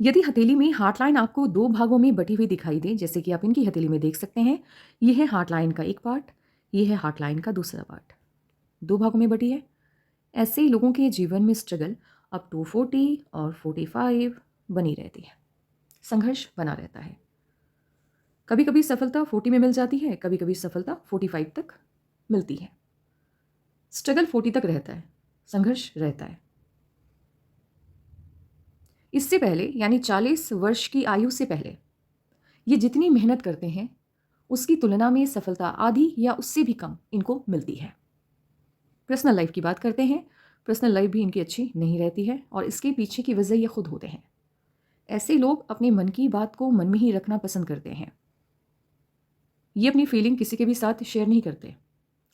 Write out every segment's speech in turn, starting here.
यदि हथेली में हार्ट लाइन आपको दो भागों में बटी हुई दिखाई दे, जैसे कि आप इनकी हथेली में देख सकते हैं, ये है हार्ट लाइन का एक पार्ट, ये है हार्ट लाइन का दूसरा पार्ट। दो भागों में बटी है। ऐसे ही लोगों के जीवन में स्ट्रगल अप टू 40 और 45 बनी रहती है। संघर्ष बना रहता है। कभी कभी सफलता 40 में मिल जाती है, कभी कभी सफलता 45 तक मिलती है। स्ट्रगल 40 तक रहता है, संघर्ष रहता है। इससे पहले यानी 40 वर्ष की आयु से पहले ये जितनी मेहनत करते हैं उसकी तुलना में सफलता आधी या उससे भी कम इनको मिलती है। पर्सनल लाइफ की बात करते हैं। पर्सनल लाइफ भी इनकी अच्छी नहीं रहती है और इसके पीछे की वजह ये खुद होते हैं। ऐसे लोग अपने मन की बात को मन में ही रखना पसंद करते हैं। ये अपनी फीलिंग किसी के भी साथ शेयर नहीं करते।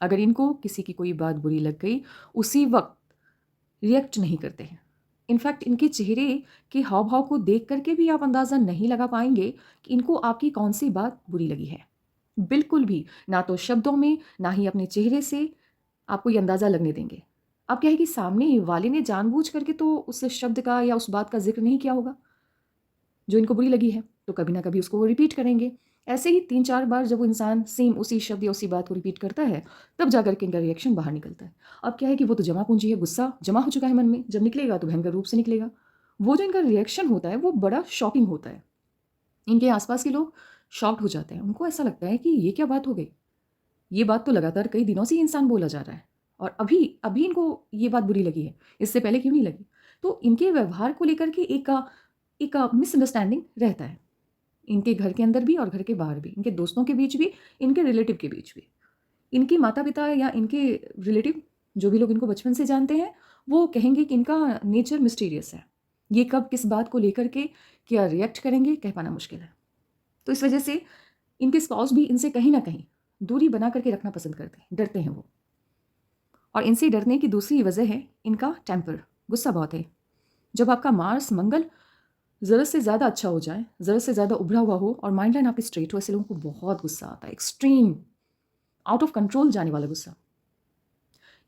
अगर इनको किसी की कोई बात बुरी लग गई उसी वक्त रिएक्ट नहीं करते हैं। इनफैक्ट इनके चेहरे के हाव भाव को देख करके भी आप अंदाज़ा नहीं लगा पाएंगे कि इनको आपकी कौन सी बात बुरी लगी है। बिल्कुल भी ना तो शब्दों में ना ही अपने चेहरे से आपको ये अंदाज़ा लगने देंगे। अब क्या है कि सामने वाले ने जानबूझ करके तो उस शब्द का या उस बात का जिक्र नहीं किया होगा जो इनको बुरी लगी है, तो कभी ना कभी उसको वो रिपीट करेंगे। ऐसे ही 3-4 बार जब वो इंसान सेम उसी शब्द या उसी बात को रिपीट करता है तब जाकर के इनका रिएक्शन बाहर निकलता है। अब क्या है कि वो तो जमा पूंजी है, गुस्सा जमा हो चुका है मन में, जब निकलेगा तो भयंकर रूप से निकलेगा। वो जो इनका रिएक्शन होता है वो बड़ा शॉकिंग होता है। इनके आसपास के लोग शॉक्ड हो जाते हैं। उनको ऐसा लगता है कि ये क्या बात हो गई, ये बात तो लगातार कई दिनों से ही इंसान बोला जा रहा है और अभी अभी इनको ये बात बुरी लगी है, इससे पहले क्यों नहीं लगी। तो इनके व्यवहार को लेकर के एक मिसअंडरस्टैंडिंग रहता है, इनके घर के अंदर भी और घर के बाहर भी, इनके दोस्तों के बीच भी, इनके रिलेटिव के बीच भी। इनके माता पिता या इनके रिलेटिव जो भी लोग इनको बचपन से जानते हैं वो कहेंगे कि इनका नेचर मिस्टीरियस है। ये कब किस बात को लेकर के क्या रिएक्ट करेंगे कह पाना मुश्किल है। तो इस वजह से इनके स्पाउस भी इनसे कहीं ना कहीं दूरी बना करके रखना पसंद करते हैं, डरते हैं वो। और इनसे डरने की दूसरी वजह है इनका टेम्पर, गुस्सा बहुत है। जब आपका मार्स मंगल ज़रूरत से ज़्यादा अच्छा हो जाए, ज़रूरत से ज़्यादा उभरा हुआ हो और माइंड लाइन आपकी स्ट्रेट हो, ऐसे लोगों को बहुत गुस्सा आता है, एक्सट्रीम आउट ऑफ कंट्रोल जाने वाला गुस्सा।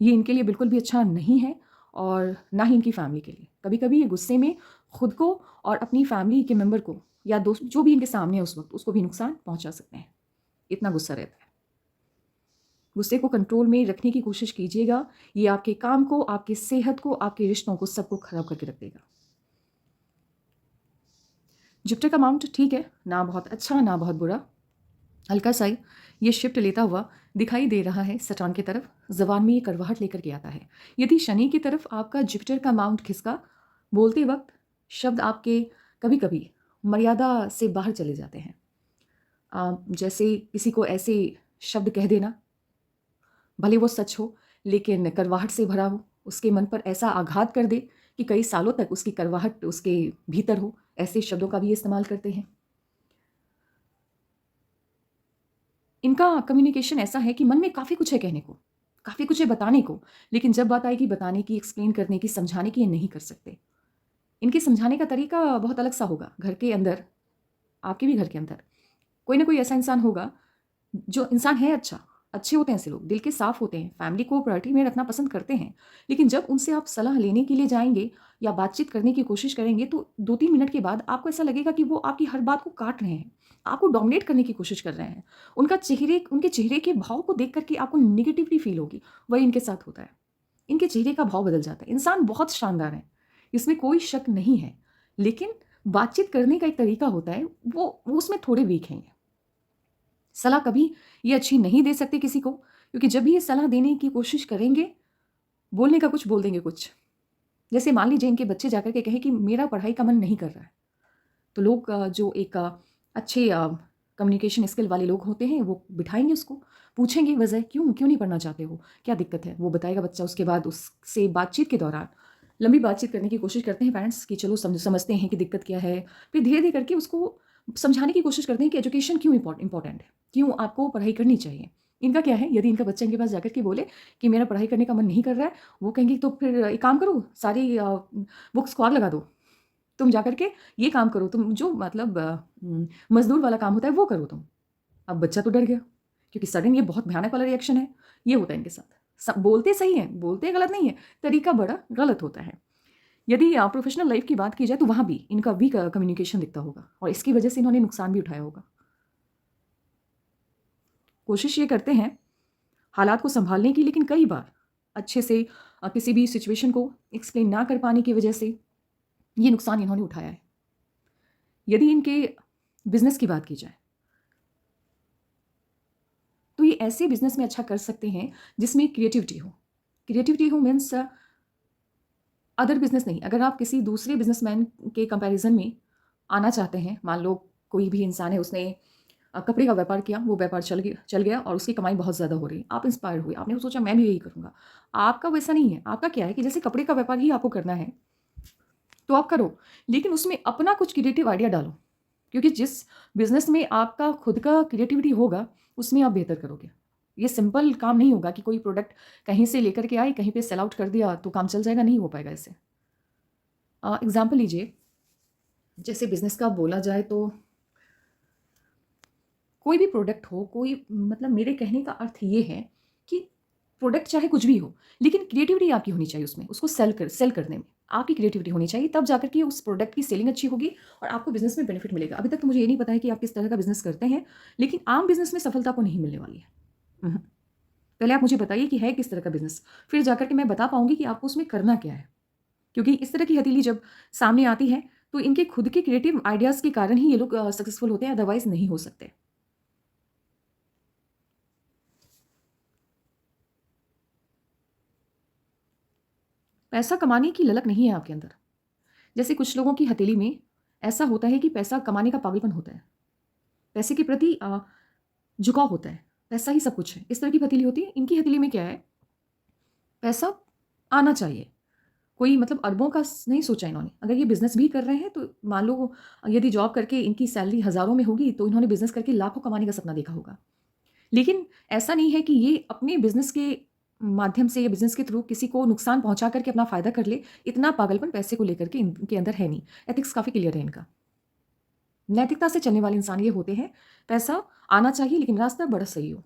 ये इनके लिए बिल्कुल भी अच्छा नहीं है और ना ही इनकी फैमिली के लिए। कभी कभी ये गुस्से में खुद को और अपनी फैमिली के मेंबर को या दोस्त जो भी इनके सामने है उस वक्त उसको भी नुकसान पहुंचा सकते हैं, इतना गुस्सा रहता है। गुस्से को कंट्रोल में रखने की कोशिश कीजिएगा। ये आपके काम को, आपकी सेहत को, आपके रिश्तों को, सबको खराब करके रख देगा। जुपिटर का माउंट ठीक है, ना बहुत अच्छा ना बहुत बुरा, हल्का सा ही ये शिफ्ट लेता हुआ दिखाई दे रहा है सटर्न की तरफ। जबान में ये करवाहट लेकर के आता है। यदि शनि की तरफ आपका जुपिटर का माउंट खिसका, बोलते वक्त शब्द आपके कभी कभी मर्यादा से बाहर चले जाते हैं। जैसे किसी को ऐसे शब्द कह देना, भले वो सच हो लेकिन करवाहट से भरा हो, उसके मन पर ऐसा आघात कर दे कि कई सालों तक उसकी करवाहट उसके भीतर हो, ऐसे शब्दों का भी ये इस्तेमाल करते हैं। इनका कम्युनिकेशन ऐसा है कि मन में काफ़ी कुछ है कहने को, काफ़ी कुछ है बताने को, लेकिन जब बात आएगी बताने की, एक्सप्लेन करने की, समझाने की, ये नहीं कर सकते। इनके समझाने का तरीका बहुत अलग सा होगा। घर के अंदर, आपके भी घर के अंदर कोई ना कोई ऐसा इंसान होगा जो इंसान है अच्छा, अच्छे होते हैं ऐसे लोग, दिल के साफ होते हैं, फैमिली को प्रायोरिटी में रखना पसंद करते हैं, लेकिन जब उनसे आप सलाह लेने के लिए जाएंगे या बातचीत करने की कोशिश करेंगे तो 2-3 मिनट के बाद आपको ऐसा लगेगा कि वो आपकी हर बात को काट रहे हैं, आपको डोमिनेट करने की कोशिश कर रहे हैं। उनके चेहरे के भाव को देख करके आपको निगेटिवली फील होगी। वही इनके साथ होता है। इनके चेहरे का भाव बदल जाता है। इंसान बहुत शानदार है, इसमें कोई शक नहीं है, लेकिन बातचीत करने का एक तरीका होता है, वो उसमें थोड़े वीक हैं। सलाह कभी ये अच्छी नहीं दे सकते किसी को, क्योंकि जब भी ये सलाह देने की कोशिश करेंगे, बोलने का कुछ बोल देंगे कुछ। जैसे मान लीजिए इनके बच्चे जाकर के कहें कि मेरा पढ़ाई का मन नहीं कर रहा है, तो लोग जो एक अच्छे कम्युनिकेशन स्किल वाले लोग होते हैं वो बिठाएंगे उसको, पूछेंगे वजह क्यों क्यों नहीं पढ़ना चाहते हो, क्या दिक्कत है, वो बताएगा बच्चा। उसके बाद उससे बातचीत के दौरान लंबी बातचीत करने की कोशिश करते हैं पेरेंट्स कि चलो समझते हैं कि दिक्कत क्या है। फिर धीरे धीरे करके उसको समझाने की कोशिश करते हैं कि एजुकेशन क्यों इंपॉर्टेंट है, क्यों आपको पढ़ाई करनी चाहिए। इनका क्या है, यदि इनका बच्चा इनके पास जाकर के बोले कि मेरा पढ़ाई करने का मन नहीं कर रहा है, वो कहेंगे तो फिर एक काम करो, सारी बुक्स को आग लगा दो, तुम जाकर के ये काम करो, तुम जो मतलब मजदूर वाला काम होता है वो करो तुम। अब बच्चा तो डर गया, क्योंकि सडन ये बहुत भयानक वाला रिएक्शन है। ये होता है इनके साथ। बोलते सही है, बोलते गलत नहीं है, तरीका बड़ा गलत होता है। यदि प्रोफेशनल लाइफ की बात की जाए तो वहाँ भी इनका वीक कम्युनिकेशन दिखता होगा और इसकी वजह से इन्होंने नुकसान भी उठाया होगा। कोशिश ये करते हैं हालात को संभालने की, लेकिन कई बार अच्छे से किसी भी सिचुएशन को एक्सप्लेन ना कर पाने की वजह से ये नुकसान इन्होंने उठाया है। यदि इनके बिजनेस की बात की जाए तो ये ऐसे बिजनेस में अच्छा कर सकते हैं जिसमें क्रिएटिविटी हो। क्रिएटिविटी हो मीन्स अदर बिजनेस नहीं। अगर आप किसी दूसरे बिजनेसमैन के कंपैरिजन में आना चाहते हैं, मान लो कोई भी इंसान है, उसने कपड़े का व्यापार किया, वो व्यापार चल गया और उसकी कमाई बहुत ज़्यादा हो रही है, आप इंस्पायर हुए, आपने सोचा मैं भी यही करूँगा। आपका वैसा नहीं है। आपका क्या है कि जैसे कपड़े का व्यापार ही आपको करना है तो आप करो, लेकिन उसमें अपना कुछ क्रिएटिव आइडिया डालो, क्योंकि जिस बिजनेस में आपका खुद का क्रिएटिविटी होगा उसमें आप बेहतर करोगे। ये सिंपल काम नहीं होगा कि कोई प्रोडक्ट कहीं से लेकर के आए, कहीं पे सेल आउट कर दिया तो काम चल जाएगा, नहीं हो पाएगा ऐसे। एग्जाम्पल लीजिए, जैसे बिजनेस का बोला जाए तो कोई भी प्रोडक्ट हो, कोई मतलब मेरे कहने का अर्थ ये है कि प्रोडक्ट चाहे कुछ भी हो, लेकिन क्रिएटिविटी आपकी होनी चाहिए उसमें, उसको सेल करने में आपकी क्रिएटिविटी होनी चाहिए, तब जाकर के उस प्रोडक्ट की सेलिंग अच्छी होगी और आपको बिजनेस में बेनिफिट मिलेगा। अभी तक तो मुझे ये नहीं पता है कि आप किस तरह का बिजनेस करते हैं, लेकिन आम बिजनेस में सफलता को नहीं मिलने वाली है। पहले आप मुझे बताइए कि है किस तरह का बिजनेस, फिर जाकर के मैं बता पाऊंगी कि आपको उसमें करना क्या है। क्योंकि इस तरह की हथेली जब सामने आती है तो इनके खुद के क्रिएटिव आइडियाज़ के कारण ही ये लोग सक्सेसफुल होते हैं, अदरवाइज नहीं हो सकते। पैसा कमाने की ललक नहीं है आपके अंदर। जैसे कुछ लोगों की हथेली में ऐसा होता है कि पैसा कमाने का पागलपन होता है, पैसे के प्रति झुकाव होता है, पैसा ही सब कुछ है, इस तरह की हथेली होती है। इनकी हथेली में क्या है, पैसा आना चाहिए। कोई मतलब अरबों का नहीं सोचा इन्होंने। अगर ये बिज़नेस भी कर रहे हैं तो मान लो यदि जॉब करके इनकी सैलरी हज़ारों में होगी तो इन्होंने बिज़नेस करके लाखों कमाने का सपना देखा होगा। लेकिन ऐसा नहीं है कि ये अपने बिज़नेस के माध्यम से या बिज़नेस के थ्रू किसी को नुकसान पहुँचा करके अपना फ़ायदा कर ले, इतना पागलपन पैसे को लेकर के इनके अंदर है नहीं। एथिक्स काफ़ी क्लियर है इनका। नैतिकता से चलने वाले इंसान ये होते हैं, पैसा आना चाहिए लेकिन रास्ता बड़ा सही हो,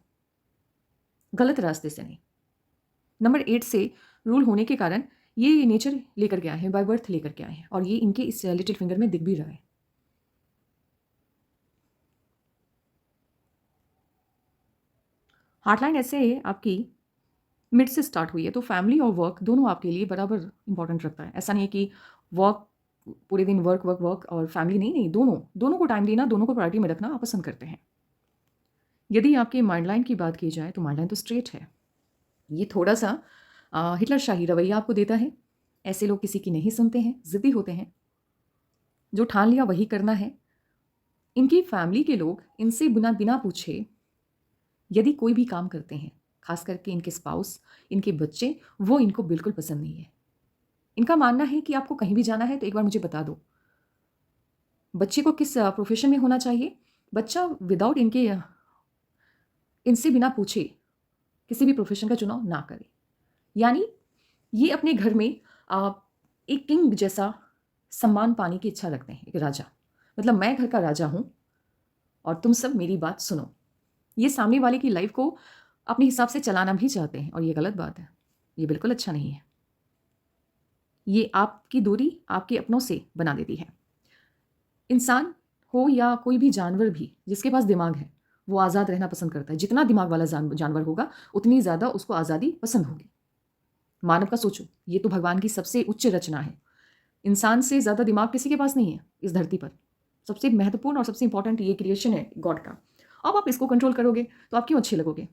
गलत रास्ते से नहीं। नंबर 8 से रूल होने के कारण ये नेचर लेकर के आए हैं, बाय बर्थ लेकर के आए हैं और ये इनके इस लिटिल फिंगर में दिख भी रहा है। हार्टलाइन ऐसे आपकी मिड से स्टार्ट हुई है तो फैमिली और वर्क दोनों आपके लिए बराबर इंपॉर्टेंट रखता है। ऐसा नहीं है कि वर्क पूरे दिन वर्क वर्क वर्क और फैमिली नहीं, नहीं, दोनों दोनों को टाइम देना, दोनों को प्रायोरिटी में रखना आप पसंद करते हैं। यदि आपके माइंड लाइन की बात की जाए तो माइंड लाइन तो स्ट्रेट है। ये थोड़ा सा हिटलर शाही रवैया आपको देता है। ऐसे लोग किसी की नहीं सुनते हैं, ज़िद्दी होते हैं, जो ठान लिया वही करना है। इनकी फैमिली के लोग इनसे बिना बिना पूछे यदि कोई भी काम करते हैं, खास करके इनके स्पाउस, इनके बच्चे, वो इनको बिल्कुल पसंद नहीं है। इनका मानना है कि आपको कहीं भी जाना है तो एक बार मुझे बता दो। बच्चे को किस प्रोफेशन में होना चाहिए, बच्चा विदाउट इनसे बिना पूछे किसी भी प्रोफेशन का चुनाव ना करे। यानी ये अपने घर में एक किंग जैसा सम्मान पाने की इच्छा रखते हैं, एक राजा। मतलब मैं घर का राजा हूँ और तुम सब मेरी बात सुनो। ये सामने वाले की लाइफ को अपने हिसाब से चलाना भी चाहते हैं और ये गलत बात है, ये बिल्कुल अच्छा नहीं है। ये आपकी दूरी आपके अपनों से बना देती है। इंसान हो या कोई भी जानवर भी जिसके पास दिमाग है वो आज़ाद रहना पसंद करता है। जितना दिमाग वाला जानवर होगा उतनी ज़्यादा उसको आज़ादी पसंद होगी। मानव का सोचो, ये तो भगवान की सबसे उच्च रचना है। इंसान से ज़्यादा दिमाग किसी के पास नहीं है इस धरती पर। सबसे महत्वपूर्ण और सबसे इंपॉर्टेंट ये क्रिएशन है गॉड का। अब आप इसको कंट्रोल करोगे तो आप क्यों अच्छे लगोगे?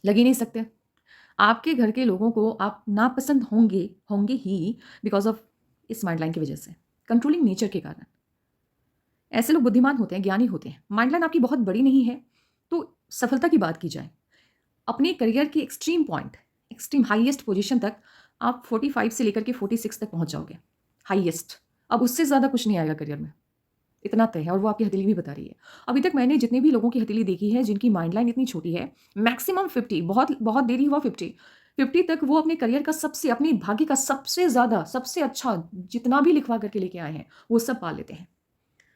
लग ही नहीं सकते। आपके घर के लोगों को आप नापसंद होंगे होंगे ही बिकॉज ऑफ इस माइंड लाइन की वजह से, कंट्रोलिंग नेचर के कारण। ऐसे लोग बुद्धिमान होते हैं, ज्ञानी होते हैं। माइंड लाइन आपकी बहुत बड़ी नहीं है तो सफलता की बात की जाए, अपने करियर के extreme point, extreme highest position तक आप 45 से लेकर के 46 तक पहुंच जाओगे, हाईएस्ट। अब उससे ज़्यादा कुछ नहीं आएगा करियर में, इतना तय है और वो आपकी हथेली भी बता रही है। अभी तक मैंने जितने भी लोगों की हथेली देखी है जिनकी माइंड लाइन इतनी छोटी है, मैक्सिमम 50, बहुत बहुत देरी हुआ 50 तक वो अपने करियर का सबसे, अपने भाग्य का सबसे ज़्यादा, सबसे अच्छा जितना भी लिखवा करके लेके आए हैं वो सब पा लेते हैं।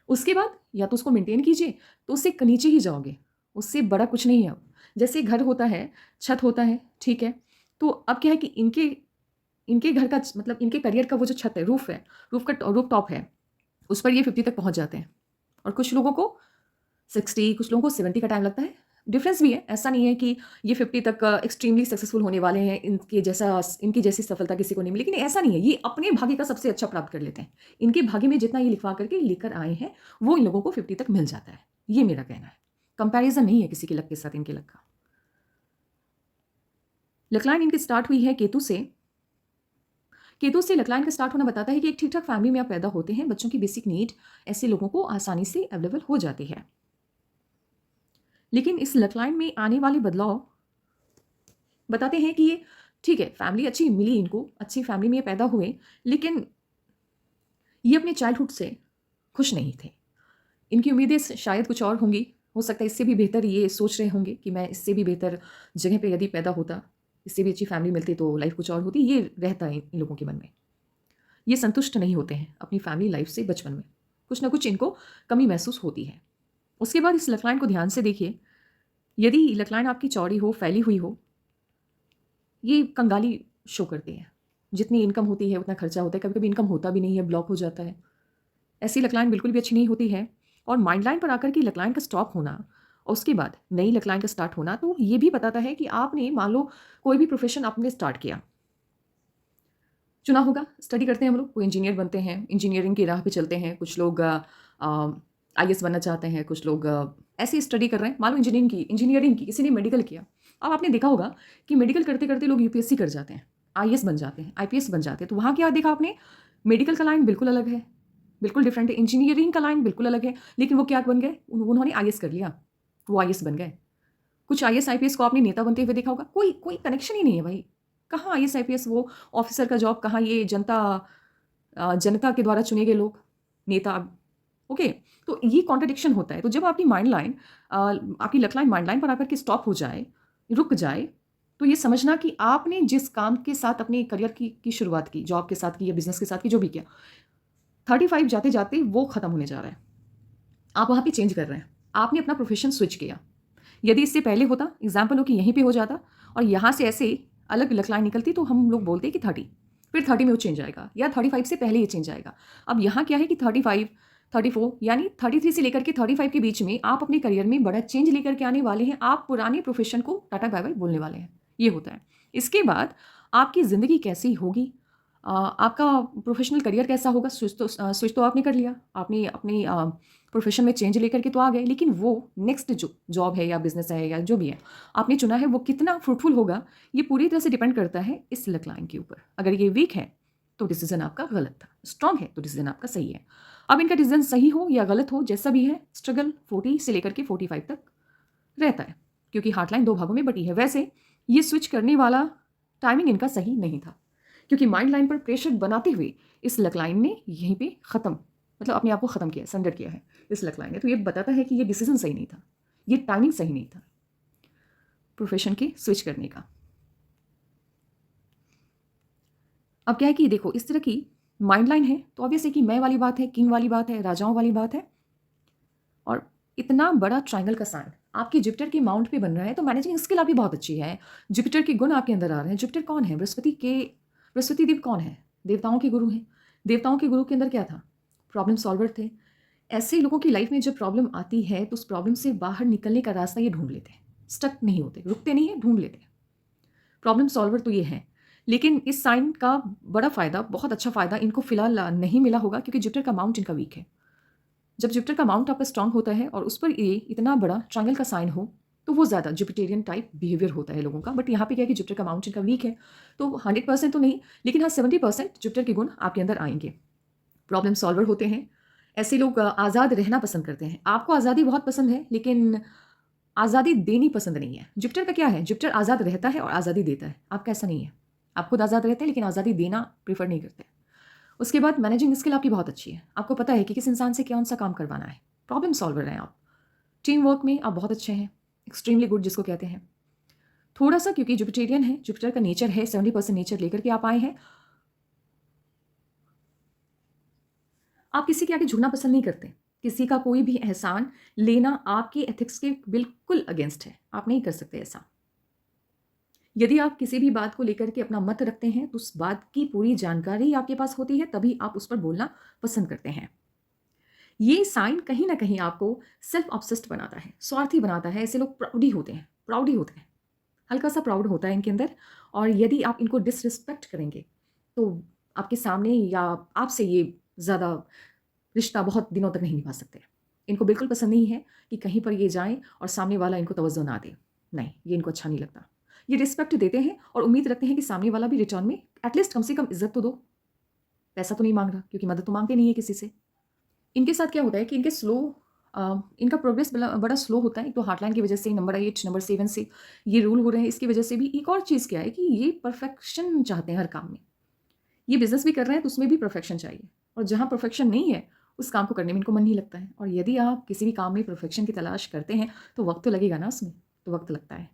उसके बाद या तो उसको मेंटेन कीजिए तो उससे नीचे ही जाओगे, उससे बड़ा कुछ नहीं है। अब जैसे घर होता है, छत होता है, ठीक है, तो अब क्या है कि इनके इनके घर का मतलब इनके करियर का वो जो छत है, रूफ है, रूफ टॉप है, उस पर ये 50 तक पहुंच जाते हैं। और कुछ लोगों को 60, कुछ लोगों को 70 का टाइम लगता है। डिफरेंस भी है, ऐसा नहीं है कि ये 50 तक एक्सट्रीमली सक्सेसफुल होने वाले हैं, इनकी जैसी सफलता किसी को नहीं मिली, लेकिन ऐसा नहीं है। ये अपने भाग्य का सबसे अच्छा प्राप्त कर लेते हैं। इनके भाग्य में जितना ये लिखवा करके लेकर आए हैं, वो इन लोगों को 50 तक मिल जाता है। ये मेरा कहना है। कंपैरिजन नहीं है किसी के लक के साथ इनके लक का। लकलाइन इनकी स्टार्ट हुई है केतु से। केतु से लकलाइन का स्टार्ट होना बताता है कि एक ठीक ठाक फैमिली में आप पैदा होते हैं, बच्चों की बेसिक नीड ऐसे लोगों को आसानी से अवेलेबल हो जाती है। लेकिन इस लकलाइन में आने वाले बदलाव बताते हैं कि ये ठीक है, फैमिली अच्छी मिली इनको, अच्छी फैमिली में ये पैदा हुए, लेकिन ये अपने चाइल्डहुड से खुश नहीं थे। इनकी उम्मीदें शायद कुछ और होंगी। हो सकता है इससे भी बेहतर ये सोच रहे होंगे कि मैं इससे भी बेहतर जगह पे यदि पैदा होता, इससे भी अच्छी फैमिली मिलती तो लाइफ कुछ और होती। ये रहता है इन लोगों के मन में। ये संतुष्ट नहीं होते हैं अपनी फैमिली लाइफ से बचपन में। कुछ ना कुछ इनको कमी महसूस होती है। उसके बाद इस लकलाइन को ध्यान से देखिए। यदि लकलाइन आपकी चौड़ी हो, फैली हुई हो, ये कंगाली शो करती है। जितनी इनकम होती है उतना खर्चा होता है, कभी कभी इनकम होता भी नहीं है, ब्लॉक हो जाता है। ऐसी लकलाइन बिल्कुल भी अच्छी नहीं होती है। और माइंड लाइन पर आकर के लकलाइन का स्टॉप होना और उसके बाद नई लकलाइन का स्टार्ट होना, तो ये भी बताता है कि आपने मान लो कोई भी प्रोफेशन आपने स्टार्ट किया, चुना होगा। स्टडी करते हैं हम लोग, कोई इंजीनियर बनते हैं, इंजीनियरिंग की राह पे चलते हैं। कुछ लोग IAS बनना चाहते हैं, कुछ लोग ऐसे स्टडी कर रहे हैं। मान लो इंजीनियरिंग की किसी ने मेडिकल किया। अब आपने देखा होगा कि मेडिकल करते करते लोग UPSC कर जाते हैं, IAS बन जाते हैं, IPS बन जाते हैं। तो वहाँ क्या देखा आपने? मेडिकल का लाइन बिल्कुल अलग है, बिल्कुल डिफरेंट है। इंजीनियरिंग का लाइन बिल्कुल अलग है, लेकिन वो क्या बन गए? उन्होंने IAS कर लिया, वो IAS बन गए। कुछ IAS IPS को आपने नेता बनते हुए देखा होगा। कोई कोई कनेक्शन ही नहीं है भाई। कहाँ IAS IPS वो ऑफिसर का जॉब, कहाँ ये जनता के द्वारा चुने गए लोग नेता। ओके, तो ये कॉन्ट्रडिक्शन होता है। तो जब आपकी माइंड लाइन आपकी लक लाइन माइंड लाइन पर आकर के स्टॉप हो जाए, रुक जाए, तो ये समझना कि आपने जिस काम के साथ अपने करियर की शुरुआत की, जॉब के साथ की या बिजनेस के साथ की, जो भी किया, 35 जाते जाते वो खत्म होने जा रहा है। आप वहाँ पे चेंज कर रहे हैं। आपने अपना प्रोफेशन स्विच किया। यदि इससे पहले होता, एग्जाम्पल हो कि यहीं पे हो जाता और यहाँ से ऐसे अलग लक लाइन निकलती, तो हम लोग बोलते कि 30, फिर 30 में वो चेंज आएगा, या 35 से पहले ये चेंज आएगा। अब यहाँ क्या है कि 35, 34 यानी 33 से लेकर के 35 के बीच में आप अपने करियर में बड़ा चेंज लेकर के आने वाले हैं। आप पुराने प्रोफेशन को टाटा बाय बाय बोलने वाले हैं। ये होता है। इसके बाद आपकी ज़िंदगी कैसी होगी, आपका प्रोफेशनल करियर कैसा होगा, स्विच तो आपने कर लिया, आपने अपनी प्रोफेशन में चेंज लेकर के तो आ गए, लेकिन वो नेक्स्ट जो जॉब है या बिजनेस है या जो भी है आपने चुना है, वो कितना फ्रूटफुल होगा, ये पूरी तरह से डिपेंड करता है इस लक लाइन के ऊपर। अगर ये वीक है तो डिसीजन आपका गलत था, स्ट्रांग है तो डिसीजन आपका सही है। अब इनका डिसीजन सही हो या गलत हो, जैसा भी है, स्ट्रगल 40 से लेकर के 45 तक रहता है, क्योंकि हार्टलाइन 2 भागों में बटी है। वैसे ये स्विच करने वाला टाइमिंग इनका सही नहीं था, क्योंकि माइंड लाइन पर प्रेशर बनाते हुए इस लक लाइन ने यहीं पे ख़त्म, मतलब अपने आप को ख़त्म किया, सरेंडर किया है इस लक लाइन ने। तो ये बताता है कि ये डिसीजन सही नहीं था, ये टाइमिंग सही नहीं था प्रोफेशन के स्विच करने का। अब क्या है कि देखो, इस तरह की माइंड लाइन है तो ऑब्वियस है कि मैं वाली बात है, किंग वाली बात है, राजाओं वाली बात है। और इतना बड़ा ट्राइंगल का साइन आपके जुपिटर के माउंट पे बन रहा है, तो मैनेजिंग स्किल आपकी बहुत अच्छी है। जुपिटर के गुण आपके अंदर आ रहे हैं। जुपिटर कौन है? बृहस्पति देव कौन है? देवताओं के गुरु हैं। देवताओं के गुरु के अंदर क्या था? प्रॉब्लम सॉल्वर थे। ऐसे लोगों की लाइफ में जब प्रॉब्लम आती है तो उस प्रॉब्लम से बाहर निकलने का रास्ता ये ढूंढ लेते हैं। स्टक नहीं होते, रुकते नहीं है, ढूंढ लेते हैं। प्रॉब्लम सॉल्वर तो ये है। लेकिन इस साइन का बड़ा फ़ायदा, बहुत अच्छा फ़ायदा इनको फिलहाल नहीं मिला होगा, क्योंकि जुपिटर का माउंट इनका वीक है। जब जुपिटर का माउंट आपका स्ट्रांग होता है और उस पर ये इतना बड़ा ट्रायंगल का साइन हो, तो वो ज़्यादा जुपिटेरियन टाइप बिहेवियर होता है लोगों का। बट यहाँ पे क्या है कि जुपिटर का माउंट इनका वीक है, तो 100% तो नहीं, लेकिन हाँ 70% जुपिटर के गुण आपके अंदर आएंगे। प्रॉब्लम सॉल्वर होते हैं। ऐसे लोग आज़ाद रहना पसंद करते हैं। आपको आज़ादी बहुत पसंद है, लेकिन आज़ादी देनी पसंद नहीं है। जुपिटर का क्या है? जुपिटर आज़ाद रहता है और आज़ादी देता है। आपका ऐसा नहीं है। आप खुद आज़ाद रहते हैं, लेकिन आज़ादी देना प्रीफर नहीं करते। उसके बाद मैनेजिंग स्किल आपकी बहुत अच्छी है। आपको पता है कि किस इंसान से कौन सा काम करवाना है। प्रॉब्लम सॉल्वर हैं आप। टीम वर्क में आप बहुत अच्छे हैं, एक्सट्रीमली गुड जिसको कहते हैं। थोड़ा सा क्योंकि जुपिटेरियन है, जुपिटर का नेचर है, 70% नेचर लेकर के आप आए हैं। आप किसी के आगे झुकना पसंद नहीं करते। किसी का कोई भी एहसान लेना आपके एथिक्स के बिल्कुल अगेंस्ट है। आप नहीं कर सकते ऐसा। यदि आप किसी भी बात को लेकर के अपना मत रखते हैं तो उस बात की पूरी जानकारी आपके पास होती है, तभी आप उस पर बोलना पसंद करते हैं। ये साइन कहीं ना कहीं आपको सेल्फ ऑब्सेस्ड बनाता है, स्वार्थी बनाता है। ऐसे लोग प्राउड ही होते हैं, हल्का सा प्राउड होता है इनके अंदर। और यदि आप इनको डिसरिस्पेक्ट करेंगे तो आपके सामने या आपसे ये ज़्यादा रिश्ता बहुत दिनों तक नहीं निभा सकते। इनको बिल्कुल पसंद नहीं है कि कहीं पर ये जाएं और सामने वाला इनको तवज्जो ना दे। नहीं, ये इनको अच्छा नहीं लगता। ये रिस्पेक्ट देते हैं और उम्मीद रखते हैं कि सामने वाला भी रिटर्न में एटलीस्ट कम से कम इज्जत तो दो। पैसा तो नहीं मांग रहा, क्योंकि मदद तो मांगते नहीं है किसी से। इनके साथ क्या होता है कि इनका प्रोग्रेस बड़ा स्लो होता है। एक तो हार्टलाइन की वजह से, नंबर 8 नंबर 7 से ये रूल हो रहे हैं, इसकी वजह से भी। एक और चीज़ क्या है कि ये परफेक्शन चाहते हैं हर काम में। ये बिजनेस भी कर रहे हैं तो उसमें भी परफेक्शन चाहिए, और जहाँ परफेक्शन नहीं है उस काम को करने में इनको मन नहीं लगता है। और यदि आप किसी भी काम में परफेक्शन की तलाश करते हैं तो वक्त तो लगेगा ना, उसमें तो वक्त लगता है।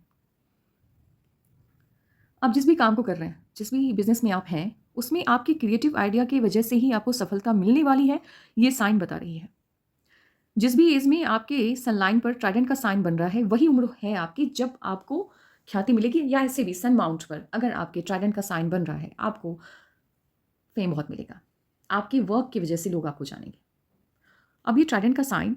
आप जिस भी काम को कर रहे हैं, जिस भी बिजनेस में आप हैं, उसमें आपके क्रिएटिव आइडिया की वजह से ही आपको सफलता मिलने वाली है, ये साइन बता रही है। जिस भी एज में आपके सन लाइन पर ट्राइडेंट का साइन बन रहा है, वही उम्र है आपकी जब आपको ख्याति मिलेगी। या ऐसे भी सन माउंट पर अगर आपके ट्राइडेंट का साइन बन रहा है, आपको फेम बहुत मिलेगा। आपके वर्क की वजह से लोग आपको जानेंगे। अब ये ट्राइडेंट का साइन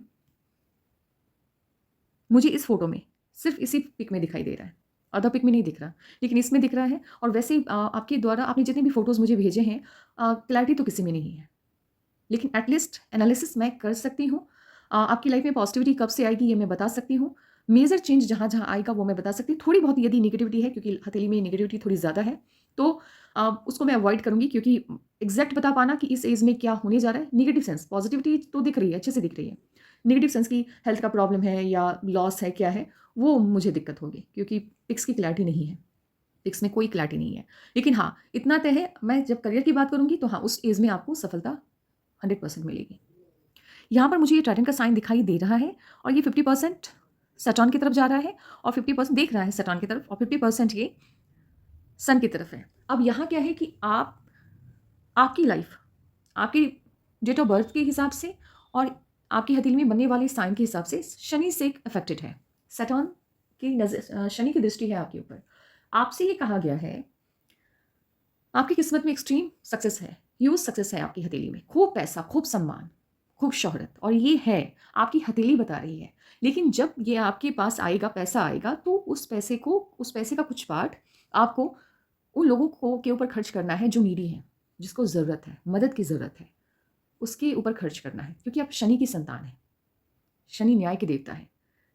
मुझे इस फोटो में सिर्फ इसी पिक में दिखाई दे रहा है, अदर पिक में नहीं दिख रहा, लेकिन इसमें दिख रहा है। और वैसे ही आपके द्वारा आपने जितने भी फोटोज़ मुझे भेजे हैं, क्लैरिटी तो किसी में नहीं है, लेकिन एटलीस्ट एनालिसिस मैं कर सकती हूँ। आपकी लाइफ में पॉजिटिविटी कब से आएगी ये मैं बता सकती हूँ। मेजर चेंज जहाँ जहाँ आएगा वो मैं बता सकती हूँ। थोड़ी बहुत यदि निगेटिविटी है, क्योंकि हथेली में निगेटिविटी थोड़ी ज़्यादा है, तो उसको मैं अवॉइड करूँगी, क्योंकि एग्जैक्ट बता पाना कि इस एज में क्या होने जा रहा है। निगेटिव सेंस, पॉजिटिविटी तो दिख रही है, अच्छे से दिख रही है। निगेटिव सेंस की हेल्थ का प्रॉब्लम है या लॉस है, क्या है, वो मुझे दिक्कत होगी, क्योंकि पिक्स की क्लैरिटी नहीं है। पिक्स में कोई क्लैरिटी नहीं है। लेकिन हाँ, इतना तय है, मैं जब करियर की बात करूँगी तो हाँ, उस एज में आपको सफलता 100% मिलेगी। यहाँ पर मुझे ये ट्राइडेंट का साइन दिखाई दे रहा है, और ये 50% सैटर्न की तरफ जा रहा है, और 50% देख रहा है सैटर्न की तरफ, और 50% ये सन की तरफ है। अब यहाँ क्या है कि आपकी लाइफ आपकी डेट ऑफ बर्थ के हिसाब से और आपकी हथेली में बनने वाले साइन के हिसाब से शनि से अफेक्टेड है। सैटर्न की नजर, शनि की दृष्टि है आपके ऊपर। आपसे ये कहा गया है, आपकी किस्मत में एक्सट्रीम सक्सेस है, ह्यूज सक्सेस है आपकी हथेली में। खूब पैसा, खूब सम्मान, खूब शोहरत, और ये है, आपकी हथेली बता रही है। लेकिन जब ये आपके पास आएगा, पैसा आएगा, तो उस पैसे का कुछ पार्ट आपको उन लोगों को के ऊपर खर्च करना है जो नीडी हैं, जिसको ज़रूरत है, मदद की ज़रूरत है, उसके ऊपर खर्च करना है। क्योंकि आप शनि की संतान है, शनि न्याय के देवता है।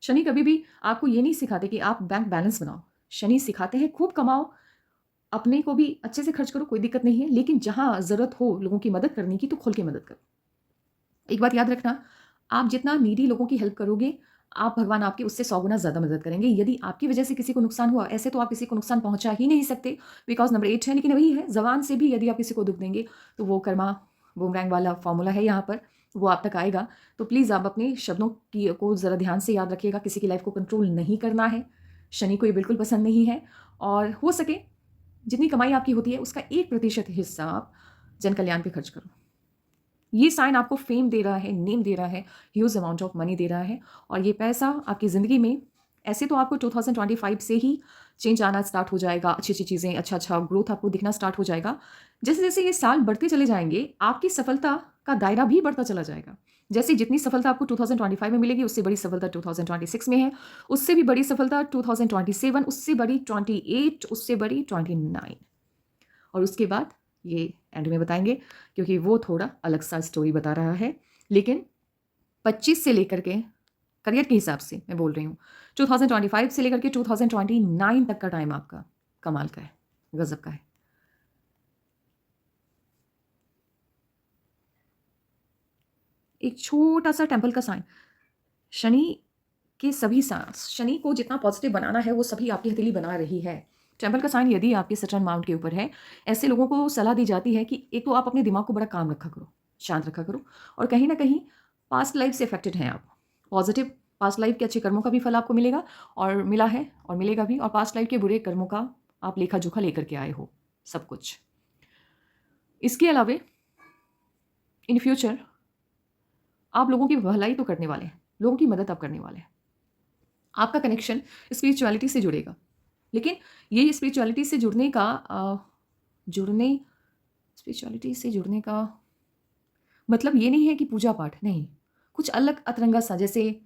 शनि कभी भी आपको ये नहीं सिखाते कि आप बैंक बैलेंस बनाओ। शनि सिखाते हैं खूब कमाओ, अपने को भी अच्छे से खर्च करो, कोई दिक्कत नहीं है, लेकिन जहाँ ज़रूरत हो लोगों की मदद करने की तो खुल के मदद करो। एक बात याद रखना, आप जितना नीडी लोगों की हेल्प करोगे, आप भगवान आपकी उससे 100 गुना ज़्यादा मदद करेंगे। यदि आपकी वजह से किसी को नुकसान हुआ, ऐसे तो आप किसी को नुकसान पहुंचा ही नहीं सकते, बिकॉज नंबर 8 है। लेकिन वही है, जबान से भी यदि आप किसी को दुख देंगे तो वो कर्मा बूमरैंग वाला फॉर्मूला है यहाँ पर, वो आप तक आएगा। तो प्लीज़ आप अपने शब्दों की को ज़रा ध्यान से याद रखिएगा। किसी की लाइफ को कंट्रोल नहीं करना है, शनि को ये बिल्कुल पसंद नहीं है। और हो सके जितनी कमाई आपकी होती है उसका 1% हिस्सा आप जन कल्याण पे खर्च करो। ये साइन आपको फेम दे रहा है, नेम दे रहा है, ह्यूज अमाउंट ऑफ मनी दे रहा है। और ये पैसा आपकी ज़िंदगी में, ऐसे तो आपको 2025 से ही चेंज आना स्टार्ट हो जाएगा, अच्छी अच्छी चीज़ें, अच्छा ग्रोथ आपको दिखना स्टार्ट हो जाएगा। जैसे जैसे ये साल बढ़ते चले जाएंगे, आपकी सफलता का दायरा भी बढ़ता चला जाएगा। जैसे जितनी सफलता आपको 2025 में मिलेगी, उससे बड़ी सफलता 2026 में है, उससे भी बड़ी सफलता 2027, उससे बड़ी 28, उससे बड़ी 29, और उसके बाद ये एंड में बताएंगे, क्योंकि वो थोड़ा अलग सा स्टोरी बता रहा है। लेकिन 25 से लेकर के, करियर के हिसाब से मैं बोल रही हूँ, 2025 से लेकर के 2029 तक का टाइम आपका कमाल का है, गजब का है। एक छोटा सा टेम्पल का साइन, शनि के सभी शनि को जितना पॉजिटिव बनाना है वो सभी आपकी हथेली बना रही है। टेम्पल का साइन यदि आपके सटर्न माउंट के ऊपर है, ऐसे लोगों को सलाह दी जाती है कि एक तो आप अपने दिमाग को बड़ा काम रखा करो, शांत रखा करो, और कहीं ना कहीं पास्ट लाइफ से अफेक्टेड हैं आप। पॉजिटिव पास्ट लाइफ के अच्छे कर्मों का भी फल आपको मिलेगा, और मिला है और मिलेगा भी, और पास्ट लाइफ के बुरे कर्मों का आप लेखा जोखा लेकर के आए हो सब कुछ। इसके अलावे इन फ्यूचर आप लोगों की भलाई तो करने वाले हैं, लोगों की मदद आप करने वाले हैं। आपका कनेक्शन स्पिरिचुअलिटी से जुड़ेगा। लेकिन ये स्पिरिचुअलिटी से जुड़ने का जुड़ने स्पिरिचुअलिटी से जुड़ने का मतलब ये नहीं है कि पूजा पाठ नहीं, कुछ अलग अतरंगा सा, जैसे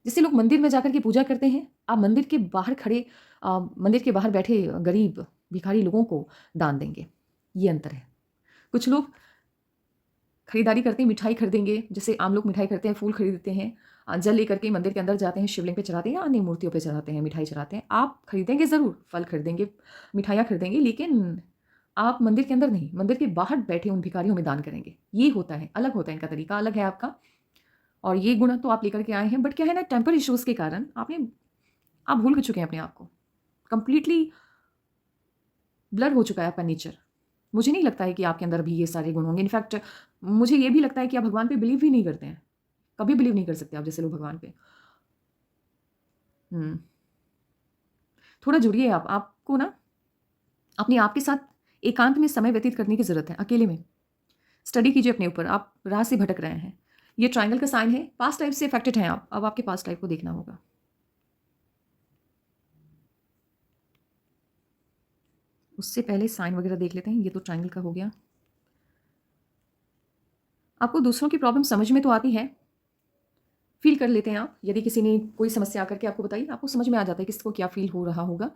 जैसे लोग मंदिर में जाकर के पूजा करते हैं, आप मंदिर के बाहर खड़े मंदिर के बाहर बैठे गरीब भिखारी लोगों को दान देंगे, ये अंतर है। कुछ लोग खरीदारी करते हैं, मिठाई खरीदेंगे, जैसे आम लोग मिठाई करते हैं, फूल खरीदते हैं, जल लेकर के मंदिर के अंदर जाते हैं, शिवलिंग पे चढ़ाते हैं या अन्य मूर्तियों पे चढ़ाते हैं, मिठाई चढ़ाते हैं। आप खरीदेंगे ज़रूर, फल खरीदेंगे, मिठाइयाँ खरीदेंगे, लेकिन आप मंदिर के अंदर नहीं, मंदिर के बाहर बैठे उन भिखारियों में दान करेंगे। ये होता है, अलग होता है, इनका तरीका अलग है आपका। और ये गुण तो आप लेकर के आए हैं, बट क्या है ना, टेम्पर इश्यूज़ के कारण आप भूल चुके हैं अपने आप को। कंप्लीटली ब्लर हो चुका है आपका नेचर। मुझे नहीं लगता है कि आपके अंदर भी ये सारे गुण होंगे। इनफैक्ट मुझे ये भी लगता है कि आप भगवान पे बिलीव ही नहीं करते हैं। कभी बिलीव नहीं कर सकते आप जैसे लोग भगवान पे। हुँ। थोड़ा जुड़िए आप। आपको ना अपने आप के साथ एकांत में समय व्यतीत करने की ज़रूरत है, अकेले में। स्टडी कीजिए अपने ऊपर, आप राह से भटक रहे हैं। ये ट्रायंगल का साइन है, पास्ट लाइफ से अफेक्टेड हैं आप। अब आपके पास्ट लाइफ को देखना होगा। उससे पहले साइन वगैरह देख लेते हैं। ये तो ट्रायंगल का हो गया। आपको दूसरों की प्रॉब्लम समझ में तो आती है, फ़ील कर लेते हैं आप। यदि किसी ने कोई समस्या आकर के आपको बताई, आपको समझ में आ जाता है कि किसको क्या फ़ील हो रहा होगा,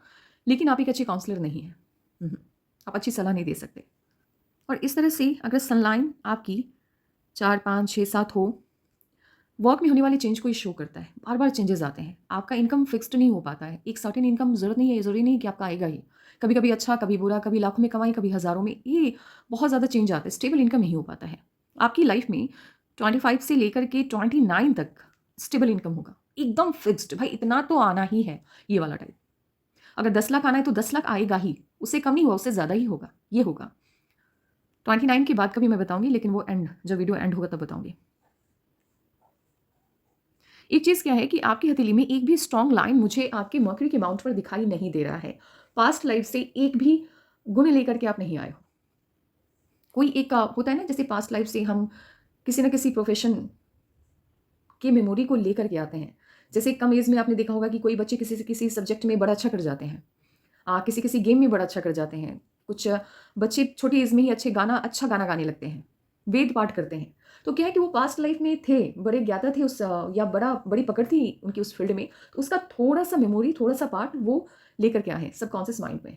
लेकिन आप एक अच्छे काउंसलर नहीं हैं। आप अच्छी सलाह नहीं दे सकते। और इस तरह से अगर सनलाइन आपकी 4, 5, 6, 7 हो, वर्क में होने वाले चेंज को ये शो करता है। बार-बार चेंजेस आते हैं। आपका इनकम फिक्स्ड नहीं हो पाता है। एक सर्टेन इनकम ज़रूरत नहीं है, ज़रूरी नहीं है कि आपका आएगा ही। कभी-कभी अच्छा, कभी बुरा, कभी लाखों में कमाई, कभी हज़ारों में। ये बहुत ज़्यादा चेंज आता है। स्टेबल इनकम नहीं हो पाता है। आपकी लाइफ में 25 से लेकर के 29 तक स्टेबल इनकम होगा। एकदम फिक्स्ड, भाई इतना तो आना ही है, ये वाला टाइप। अगर 10 लाख आना है तो 10 लाख आएगा ही। उससे कम नहीं होगा, उससे ज़्यादा ही होगा। ये होगा। 29 के बाद कभी मैं बताऊँगी, लेकिन वो जब वीडियो एंड होगा तब बताऊँगी। एक चीज़ क्या है कि आपकी हथेली में एक भी स्ट्रॉन्ग लाइन मुझे आपके मर्क्यूरी के माउंट पर दिखाई नहीं दे रहा है। पास्ट लाइफ से एक भी गुण लेकर के आप नहीं आए हो। कोई एक होता है ना, जैसे पास्ट लाइफ से हम किसी न किसी प्रोफ़ेशन की मेमोरी को लेकर के आते हैं। जैसे कम एज में आपने देखा होगा कि कोई बच्चे किसी से किसी सब्जेक्ट में बड़ा अच्छा कर जाते हैं। किसी-किसी गेम में बड़ा अच्छा कर जाते हैं। कुछ बच्चे छोटी एज में ही अच्छा गाना गाने लगते हैं। वेद पाठ करते हैं। तो क्या है कि वो पास्ट लाइफ में थे, बड़े ज्ञाता थे या बड़ी पकड़ थी उनकी उस फ़ील्ड में, तो उसका थोड़ा-सा मेमोरी, थोड़ा-सा पार्ट वो लेकर के आए हैं सबकॉन्शियस माइंड में।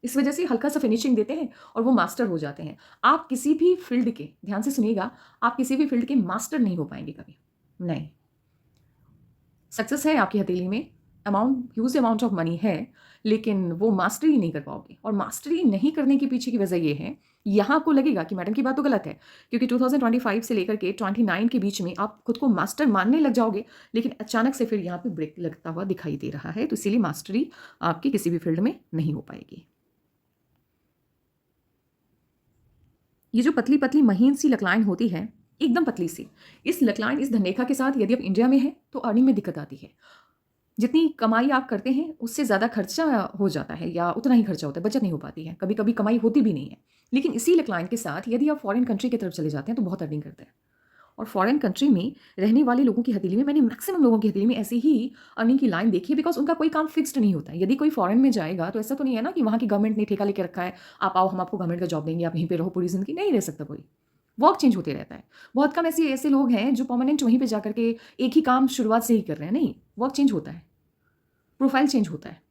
इस वजह से हल्का-सा फिनिशिंग देते हैं और वो मास्टर हो जाते हैं। आप किसी भी फ़ील्ड के, ध्यान से सुनिएगा, आप किसी भी फ़ील्ड के मास्टर नहीं हो पाएँगे कभी। नहीं। सक्सेस है आपकी हथेली में, ह्यूज अमाउंट ऑफ मनी है, लेकिन वो मास्टरी नहीं कर पाओगे। और मास्टरी नहीं करने के पीछे की वजह ये है, यहाँ आपको लगेगा कि मैडम की बात तो गलत है, क्योंकि 2025 से लेकर के 29 के बीच में आप खुद को मास्टर मानने लग जाओगे, लेकिन अचानक से फिर यहाँ पे ब्रेक लगता हुआ दिखाई दे रहा है। तो इसीलिए मास्टरी आपकी किसी भी फील्ड में नहीं हो पाएगी। ये जो पतली-पतली महीन सी लकलाइन होती है, एकदम पतली सी, इस लकलाइन, इस धनरेखा के साथ यदि आप इंडिया में हैं, तो अर्निंग में दिक्कत आती है। जितनी कमाई आप करते हैं, उससे ज़्यादा खर्चा हो जाता है या उतना ही खर्चा होता है, बचत नहीं हो पाती है। कभी-कभी कमाई होती भी नहीं है। लेकिन इसी लकलाइन के साथ यदि आप फॉरेन कंट्री की तरफ चले जाते हैं, तो बहुत अर्निंग करते हैं। और फॉरेन कंट्री में रहने वाले लोगों की हथेली में, मैंने मैक्सिमम लोगों की हथेली में ऐसी ही अर्निंग की लाइन देखी है, बिकॉज़ उनका कोई काम फिक्स्ड नहीं होता है। यदि कोई फॉरेन में जाएगा, तो ऐसा तो नहीं है ना कि वहाँ की गवर्नमेंट ने ठेका लेके रखा है, आप आओ हम आपको गवर्नमेंट का जॉब देंगे, आप यहीं पे रहो पूरी ज़िंदगी। नहीं रह सकता कोई। वर्क चेंज होते रहता है। बहुत कम ऐसे ऐसे लोग हैं जो परमानेंट वहीं पे जाकर के एक ही काम शुरुआत से ही कर रहे हैं। नहीं, वर्क चेंज होता है। प्रोफाइल चेंज होता है।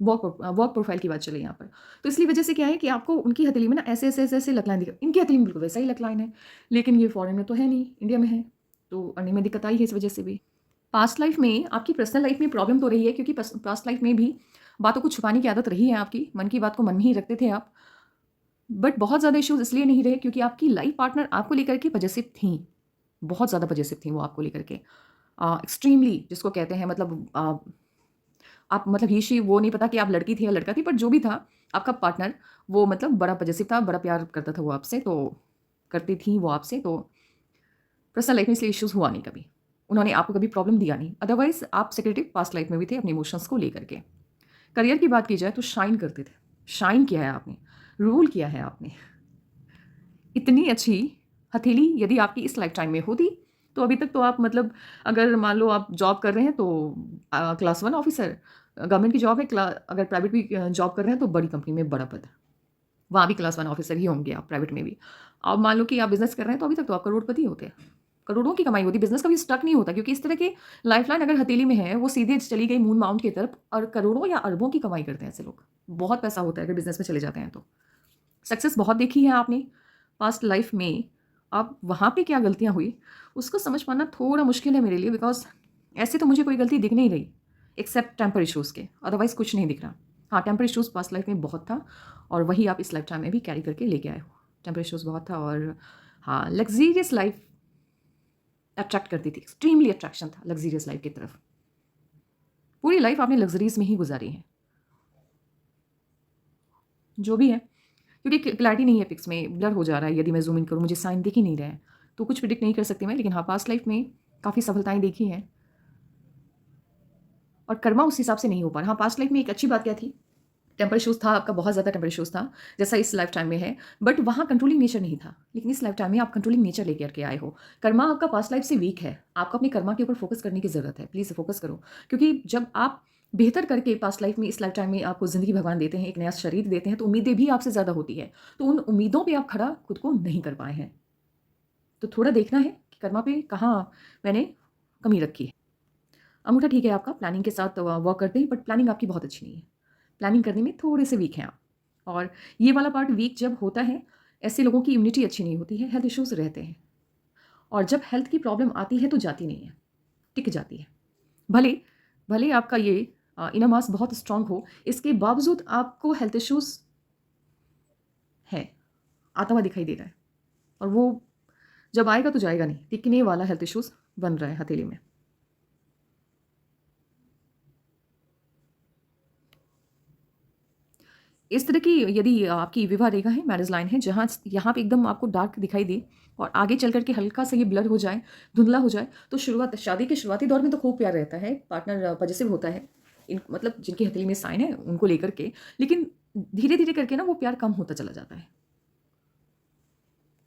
वर्क प्रोफाइल की बात चले यहाँ पर। तो इसलिए वजह से क्या है कि आपको उनकी हथेली में ना ऐसे लकलाइन दिख, इनकी हथेली में बिल्कुल वैसा ही लकलाइन है, लेकिन ये फॉरेन में तो है नहीं, इंडिया में है, तो अर्निंग में दिक्कत आई है इस वजह से भी। पास्ट लाइफ में आपकी पर्सनल लाइफ में प्रॉब्लम तो रही है, क्योंकि पास्ट लाइफ में भी बातों को छुपाने की आदत रही है आपकी, मन की बात को मन में ही रखते थे आप। बट बहुत ज़्यादा इश्यूज़ इसलिए नहीं रहे क्योंकि आपकी लाइफ पार्टनर आपको लेकर के पजेसिव थीं, बहुत ज़्यादा पजेसिव थीं वो आपको लेकर के। एक्सट्रीमली जिसको कहते हैं, मतलब आप मतलब ही शी, वो नहीं पता कि आप लड़की थी या लड़का थी, बट जो भी था आपका पार्टनर, वो मतलब बड़ा पजेसिव था, बड़ा प्यार करता था वो आपसे, तो करती थी वो आपसे। तो पर्सनल लाइफ में इसलिए इश्यूज़ हुआ नहीं कभी, उन्होंने आपको कभी प्रॉब्लम दिया नहीं। अदरवाइज़ आप सेक्रेटिव पास्ट लाइफ में भी थे अपने इमोशंस को लेकर के। करियर की बात की जाए तो शाइन करते थे, शाइन किया है आपने, रूल किया है आपने। इतनी अच्छी हथेली यदि आपकी इस लाइफ टाइम में होती, तो अभी तक तो आप मतलब, अगर मान लो आप जॉब कर रहे हैं तो क्लास 1 ऑफिसर, गवर्नमेंट की जॉब है, अगर प्राइवेट भी जॉब कर रहे हैं तो बड़ी कंपनी में बड़ा पद है, वहाँ भी क्लास 1 ऑफिसर ही होंगे आप, प्राइवेट में भी। अब मान लो कि आप बिजनेस कर रहे हैं तो अभी तक तो आप करोड़पति होते हैं, करोड़ों की कमाई होती है, बिजनेस कभी स्टक नहीं होता, क्योंकि इस तरह के लाइफलाइन अगर हथेली में है वो सीधे चली गई मून माउंट की तरफ, और करोड़ों या अरबों की कमाई करते हैं ऐसे लोग। बहुत पैसा होता है अगर बिजनेस में चले जाते हैं तो। सक्सेस बहुत देखी है आपने पास्ट लाइफ में, अब वहाँ पे क्या गलतियाँ हुई उसको समझ पाना थोड़ा मुश्किल है मेरे लिए, बिकॉज ऐसे तो मुझे कोई गलती दिख नहीं रही एक्सेप्ट टेम्पर इशूज़ के, अदरवाइज़ कुछ नहीं दिख रहा। हाँ, टेम्पर इशूज़ पास्ट लाइफ में बहुत था, और वही आप इस लाइफ टाइम में भी कैरी करके लेके आए हो। टेम्पर इशूज़ बहुत था, और हाँ, लग्जीरियस लाइफ अट्रैक्ट करती थी, एक्सट्रीमली अट्रैक्शन था लग्जीरियस लाइफ की तरफ। पूरी लाइफ आपने लग्जरीज में ही गुजारी है, जो भी है, क्योंकि क्लैरिटी नहीं है पिक्स में, ब्लर हो जा रहा है। यदि मैं जूम इन करूँ मुझे साइन दिख ही नहीं रहे हैं, तो कुछ प्रिडिक्ट नहीं कर सकती मैं। लेकिन हाँ, पास्ट लाइफ में काफ़ी सफलताएं देखी हैं, और कर्मा उस हिसाब से नहीं हो पा रहा। हाँ, पास्ट लाइफ में एक अच्छी बात क्या थी, टेम्पर इशूज़ था आपका, बहुत ज़्यादा टेम्पर इशूज़ था जैसा इस लाइफ टाइम में है, बट वहाँ कंट्रोलिंग नेचर नहीं था। लेकिन इस लाइफ टाइम में आप कंट्रोलिंग नेचर लेकर के आए हो। कर्मा आपका पास्ट लाइफ से वीक है, आपको अपने कर्मा के ऊपर फोकस करने की ज़रूरत है, प्लीज़ फोकस करो। क्योंकि जब आप बेहतर करके पास्ट लाइफ में इस लाइफ टाइम में आपको ज़िंदगी भगवान देते हैं, एक नया शरीर देते हैं, तो उम्मीदें भी आपसे ज़्यादा होती है, तो उन उम्मीदों पर आप खड़ा खुद को नहीं कर पाए हैं। तो थोड़ा देखना है कि कर्मा पे कहाँ मैंने कमी रखी है। अंगूठा ठीक है आपका, प्लानिंग के साथ वर्क करते हैं, बट प्लानिंग आपकी बहुत अच्छी नहीं है, प्लानिंग करने में थोड़े से वीक हैं आप। और ये वाला पार्ट वीक जब होता है, ऐसे लोगों की इम्यूनिटी अच्छी नहीं होती है, हेल्थ इश्यूज़ रहते हैं, और जब हेल्थ की प्रॉब्लम आती है तो जाती नहीं है, टिक जाती है। भले भले आपका ये इनर मास बहुत स्ट्रांग हो, इसके बावजूद आपको हेल्थ इश्यूज़ है, आता हुआ दिखाई दे रहा है, और वो जब आएगा तो जाएगा नहीं, टिकने वाला हेल्थ इश्यूज़ बन रहा है हथेली में। इस तरह की यदि आपकी विवाह रेखा है, मैरिज लाइन है, जहाँ यहाँ पे एकदम आपको डार्क दिखाई दे और आगे चल करके हल्का सा ये ब्लर हो जाए, धुंधला हो जाए, तो शुरुआत शादी के शुरुआती दौर में तो खूब प्यार रहता है, पार्टनर पॉजिटिव होता है, इन मतलब जिनकी हथेली में साइन है उनको लेकर के। लेकिन धीरे धीरे करके ना वो प्यार कम होता चला जाता है,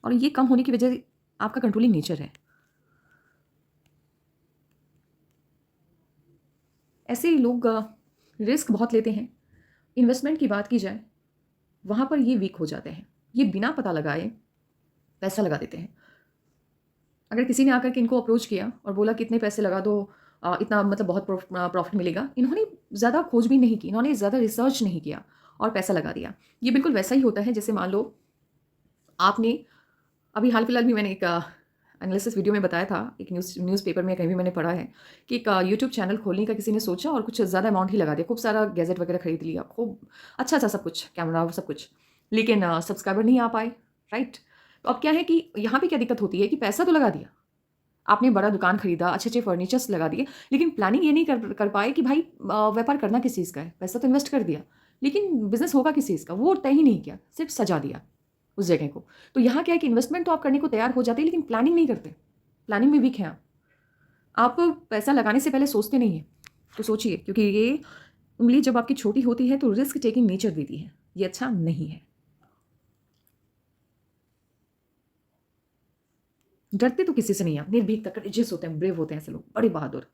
और ये कम होने की वजह आपका कंट्रोलिंग नेचर है। ऐसे लोग रिस्क बहुत लेते हैं। इन्वेस्टमेंट की बात की जाए, वहाँ पर ये वीक हो जाते हैं, ये बिना पता लगाए पैसा लगा देते हैं। अगर किसी ने आकर के इनको अप्रोच किया और बोला कि इतने पैसे लगा दो, इतना मतलब बहुत प्रॉफिट मिलेगा, इन्होंने ज़्यादा खोजबीन नहीं की, इन्होंने ज़्यादा रिसर्च नहीं किया और पैसा लगा दिया। ये बिल्कुल वैसा ही होता है जैसे मान लो आपने अभी हाल फिलहाल भी मैंने एक एनालिसिस वीडियो में बताया था, एक न्यूज़पेपर में कहीं भी मैंने पढ़ा है कि एक यूट्यूब चैनल खोलने का किसी ने सोचा और कुछ ज़्यादा अमाउंट ही लगा दिया, खूब सारा गैजेट वगैरह खरीद लिया, खूब अच्छा अच्छा सब कुछ, कैमरा सब कुछ, लेकिन सब्सक्राइबर नहीं आ पाए, राइट। तो अब क्या है कि यहाँ पे क्या दिक्कत होती है कि पैसा तो लगा दिया आपने, बड़ा दुकान खरीदा, अच्छे अच्छे फर्नीचर्स लगा दिए, लेकिन प्लानिंग ये नहीं कर पाए कि भाई व्यापार करना किस चीज़ का है। पैसा तो इन्वेस्ट कर दिया, लेकिन बिजनेस होगा किस चीज़ का वो तय ही नहीं किया, सिर्फ सजा दिया उस जगह को। तो यहाँ क्या है कि इन्वेस्टमेंट तो आप करने को तैयार हो जाते हैं, लेकिन प्लानिंग नहीं करते, प्लानिंग में वीक हैं आप पैसा लगाने से पहले सोचते नहीं हैं। तो सोचिए, क्योंकि ये उंगली जब आपकी छोटी होती है तो रिस्क टेकिंग नेचर देती है, ये अच्छा नहीं है। डरते तो किसी से नहीं आप, निर्भीक तक करेजियस होते हैं, ब्रेव होते हैं ऐसे लोग, बड़े बहादुर।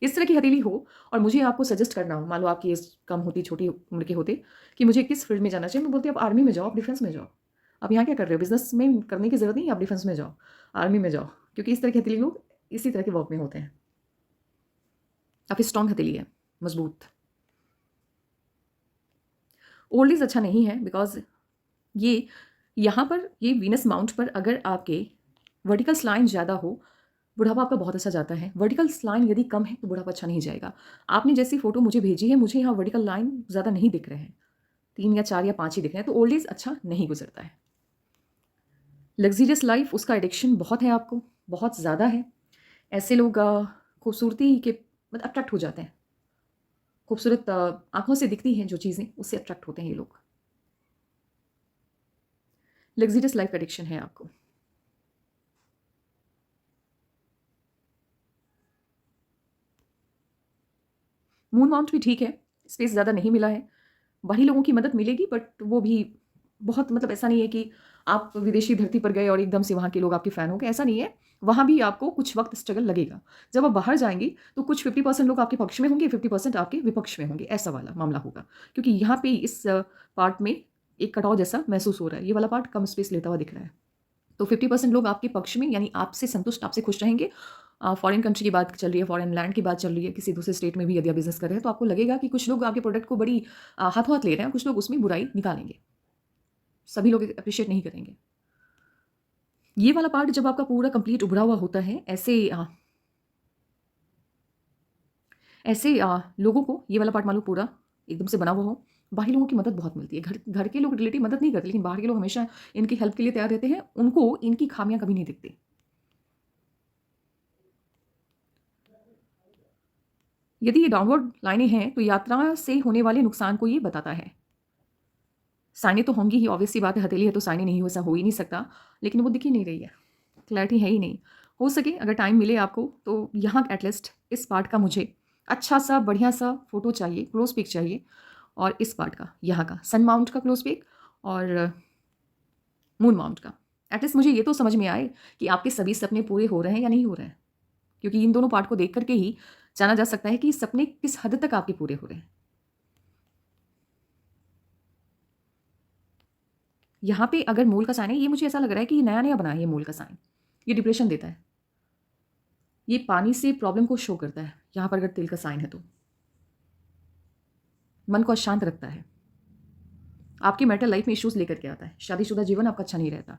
इस तरह की हथेली हो और मुझे आपको सजेस्ट करना हो, मान लो आपकी एज कम होती, छोटी उम्र के होते, कि मुझे किस फील्ड में जाना चाहिए, मैं बोलती आप आर्मी में जाओ, आप डिफेंस में जाओ। आप यहाँ क्या कर रहे हो, बिजनेस में करने की जरूरत नहीं है, आप डिफेंस में जाओ, आर्मी में जाओ, क्योंकि इस तरह की हथेली लोग इसी तरह के वर्क में होते हैं। काफ़ी स्ट्रॉन्ग हथेली है, मजबूत। ओल्ड एज अच्छा नहीं है, बिकॉज ये यहाँ पर ये वीनस माउंट पर अगर आपके वर्टिकल स्लाइन ज़्यादा हो, बुढ़ापा आपका बहुत अच्छा जाता है। वर्टिकल लाइन यदि कम है तो बुढ़ापा अच्छा नहीं जाएगा। आपने जैसी फोटो मुझे भेजी है, मुझे यहाँ वर्टिकल लाइन ज़्यादा नहीं दिख रहे हैं, 3 या 4 या 5 ही दिख रहे हैं, तो ओल्ड एज अच्छा नहीं गुजरता है। लग्जीरियस लाइफ, उसका एडिक्शन बहुत है आपको, बहुत ज़्यादा है। ऐसे लोग खूबसूरती के मतलब अट्रैक्ट हो जाते हैं, खूबसूरत आंखों से दिखती हैं जो चीज़ें, उससे अट्रैक्ट होते हैं ये लोग। लग्जीरियस लाइफ का एडिक्शन है आपको। मून माउंट भी ठीक है, स्पेस ज़्यादा नहीं मिला है, बाहरी लोगों की मदद मिलेगी, बट वो भी बहुत मतलब ऐसा नहीं है कि आप विदेशी धरती पर गए और एकदम से वहाँ के लोग आपके फ़ैन हो गए, ऐसा नहीं है। वहाँ भी आपको कुछ वक्त स्ट्रगल लगेगा। जब आप बाहर जाएंगी तो कुछ 50% लोग आपके पक्ष में होंगे, 50% आपके विपक्ष में होंगे, ऐसा वाला मामला होगा। क्योंकि यहाँ पे इस पार्ट में एक कटाव जैसा महसूस हो रहा है। ये वाला पार्ट कम स्पेस लेता हुआ दिख रहा है। तो 50% लोग आपके पक्ष में, यानी आपसे संतुष्ट, आपसे खुश रहेंगे। फॉरेन कंट्री की बात चल रही है, फॉरेन लैंड की बात चल रही है, किसी दूसरे स्टेट में भी यदि आप बिजनेस कर रहे हैं तो आपको लगेगा कि कुछ लोग आपके प्रोडक्ट को बड़ी हाथों हाथ ले रहे हैं, कुछ लोग उसमें बुराई निकालेंगे। सभी लोग अप्रिशिएट नहीं करेंगे। ये वाला पार्ट जब आपका पूरा कंप्लीट उभरा हुआ होता है, ऐसे लोगों को ये वाला पार्ट मान लो पूरा एकदम से बना हुआ हो, बाहरी लोगों की मदद बहुत मिलती है। घर के लोग रिलेटिव मदद नहीं करते, लेकिन बाहर के लोग हमेशा इनकी हेल्प के लिए तैयार रहते हैं। उनको इनकी खामियां कभी नहीं दिखती। यदि ये डाउनवर्ड लाइनें हैं तो यात्रा से होने वाले नुकसान को ये बताता है। साइनें तो होंगी ही, ऑब्वियस सी बात है, हथेली है तो साइनें नहीं हो, ऐसा हो ही नहीं सकता। लेकिन वो दिख ही नहीं रही है, क्लैरिटी है ही नहीं। हो सके अगर टाइम मिले आपको तो यहाँ एटलीस्ट इस पार्ट का मुझे अच्छा सा बढ़िया सा फोटो चाहिए, क्लोज पिक चाहिए। और इस पार्ट का, यहाँ का सन माउंट का क्लोज पिक और मून माउंट का। एटलीस्ट मुझे ये तो समझ में आए कि आपके सभी सपने पूरे हो रहे हैं या नहीं हो रहे हैं। क्योंकि इन दोनों पार्ट को देख करके ही जाना जा सकता है कि सपने किस हद तक आपके पूरे हो रहे हैं। यहाँ पे अगर मूल का साइन है, ये मुझे ऐसा लग रहा है कि ये नया नया बना है। ये मूल का साइन ये डिप्रेशन देता है, ये पानी से प्रॉब्लम को शो करता है। यहाँ पर अगर तिल का साइन है तो मन को अशांत रखता है, आपकी मैरिटल लाइफ में इश्यूज लेकर के आता है, शादीशुदा जीवन आपका अच्छा नहीं रहता।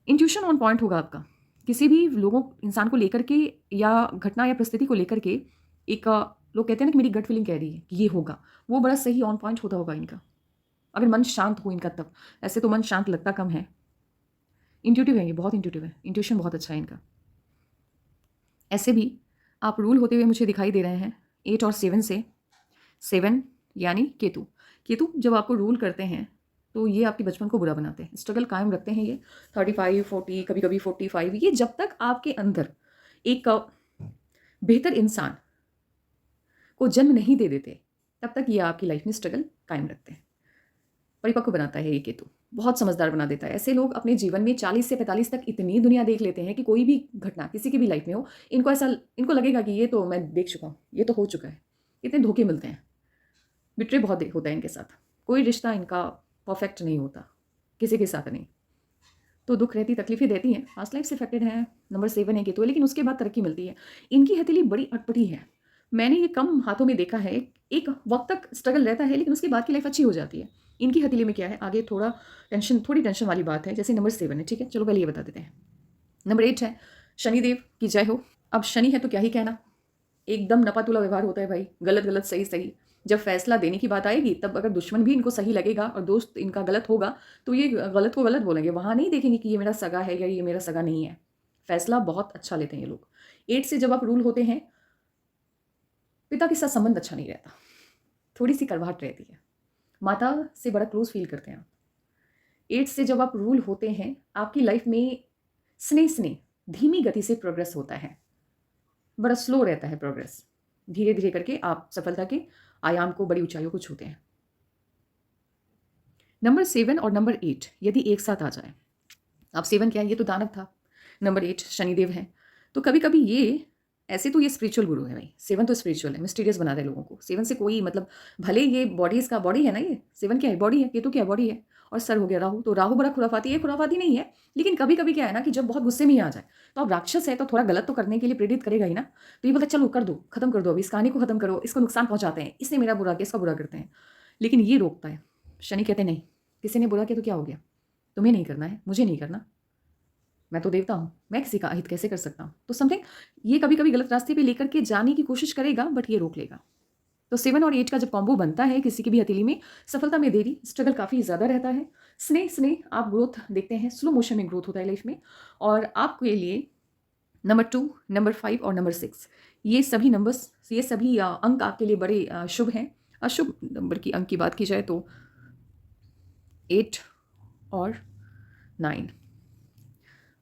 इंट्यूशन ऑन पॉइंट होगा आपका, किसी भी लोगों इंसान को लेकर के या घटना या परिस्थिति को लेकर के एक लोग कहते हैं ना कि मेरी गट फीलिंग कह रही है कि ये होगा, वो बड़ा सही ऑन पॉइंट होता होगा इनका, अगर मन शांत हो इनका तब। ऐसे तो मन शांत लगता कम है। इंट्यूटिव है, ये बहुत इंट्यूटिव है, इंट्यूशन बहुत अच्छा है इनका। ऐसे भी आप रूल होते हुए मुझे दिखाई दे रहे हैं 8 और 7 से। 7 यानी केतु। केतु जब आपको रूल करते हैं तो ये आपके बचपन को बुरा बनाते हैं, स्ट्रगल कायम रखते हैं। ये 35, 40, कभी कभी 45, ये जब तक आपके अंदर एक बेहतर इंसान को जन्म नहीं दे देते तब तक ये आपकी लाइफ में स्ट्रगल कायम रखते हैं। परिपक्व बनाता है ये केतु, बहुत समझदार बना देता है। ऐसे लोग अपने जीवन में 40 से 45 तक इतनी दुनिया देख लेते हैं कि कोई भी घटना किसी की भी लाइफ में हो, इनको लगेगा कि ये तो मैं देख चुका हूँ, ये तो हो चुका है। इतने धोखे मिलते हैं, बिट्रे बहुत होता है इनके साथ। कोई रिश्ता इनका परफेक्ट नहीं होता, किसी के साथ नहीं। तो दुख रहती, तकलीफें देती हैं, पास्ट लाइफ से अफेक्टेड है। नंबर 7 है केतु, लेकिन उसके बाद तरक्की मिलती है। इनकी हथेली बड़ी अटपटी है, मैंने ये कम हाथों में देखा है। एक वक्त तक स्ट्रगल रहता है लेकिन उसके बाद की लाइफ अच्छी हो जाती है। इनकी हथेली में क्या है, आगे थोड़ी टेंशन वाली बात है। जैसे नंबर 7 है, ठीक है, चलो पहले ये बता देते हैं। नंबर 8 है, शनिदेव की जय हो। अब शनि है तो क्या ही कहना, एकदम नपातुला व्यवहार होता है भाई, गलत गलत सही सही। जब फैसला देने की बात आएगी तब अगर दुश्मन भी इनको सही लगेगा और दोस्त इनका गलत होगा तो ये गलत को गलत बोलेंगे, वहाँ नहीं देखेंगे कि ये मेरा सगा है या ये मेरा सगा नहीं है। फैसला बहुत अच्छा लेते हैं ये लोग। 8 से जब आप रूल होते हैं, पिता के साथ संबंध अच्छा नहीं रहता, थोड़ी सी कड़वाहट रहती है, माता से बड़ा क्लोज फील करते हैं आप। 8 से जब आप रूल होते हैं, आपकी लाइफ में स्नेह स्नेह धीमी गति से प्रोग्रेस होता है, बड़ा स्लो रहता है प्रोग्रेस। धीरे धीरे करके आप सफलता के आयाम को, बड़ी ऊंचाइयों को छूते हैं। नंबर 7 और नंबर 8 यदि एक साथ आ जाए, अब 7 क्या है, ये तो दानव था, नंबर 8 शनिदेव है। तो कभी कभी ये, ऐसे तो ये स्पिरिचुअल गुरु है भाई, 7 तो स्पिरिचुअल है, मिस्टीरियस बना दे लोगों को। 7 से कोई मतलब, भले ये बॉडी, इसका बॉडी है ना, ये 7 क्या है, बॉडी है, केतु क्या है, बॉडी है। और सर हो गया राहु, तो राहु बड़ा खुराफाती है, खुराफाती नहीं है, लेकिन कभी कभी क्या है ना कि जब बहुत गुस्से में ही आ जाए तो अब राक्षस है तो थोड़ा गलत तो करने के लिए प्रेरित करेगा ही ना। तो ये बोलता चलो कर दो, खत्म कर दो, अभी इस कहानी को खत्म करो, इसको नुकसान पहुंचाते हैं, इसने मेरा बुरा किया, इसका बुरा करते हैं। लेकिन ये रोकता है। शनि कहते नहीं, किसी ने बुरा किया तो क्या हो गया, तुम्हें नहीं करना है, मुझे नहीं करना, मैं तो देवता हूँ, मैं किसी का अहित कैसे कर सकता हूँ। तो समथिंग ये कभी कभी गलत रास्ते पे लेकर के जाने की कोशिश करेगा, बट ये रोक लेगा। तो 7 और 8 का जब कॉम्बो बनता है किसी की भी हथेली में, सफलता में देरी, स्ट्रगल काफ़ी ज़्यादा रहता है। स्नेह स्नेह आप ग्रोथ देखते हैं, स्लो मोशन में ग्रोथ होता है लाइफ में। और आपके लिए नंबर 2, नंबर 5 और नंबर 6, ये सभी नंबर्स, ये सभी अंक आपके लिए बड़े शुभ हैं। अशुभ नंबर की अंक की बात की जाए तो 8 और 9।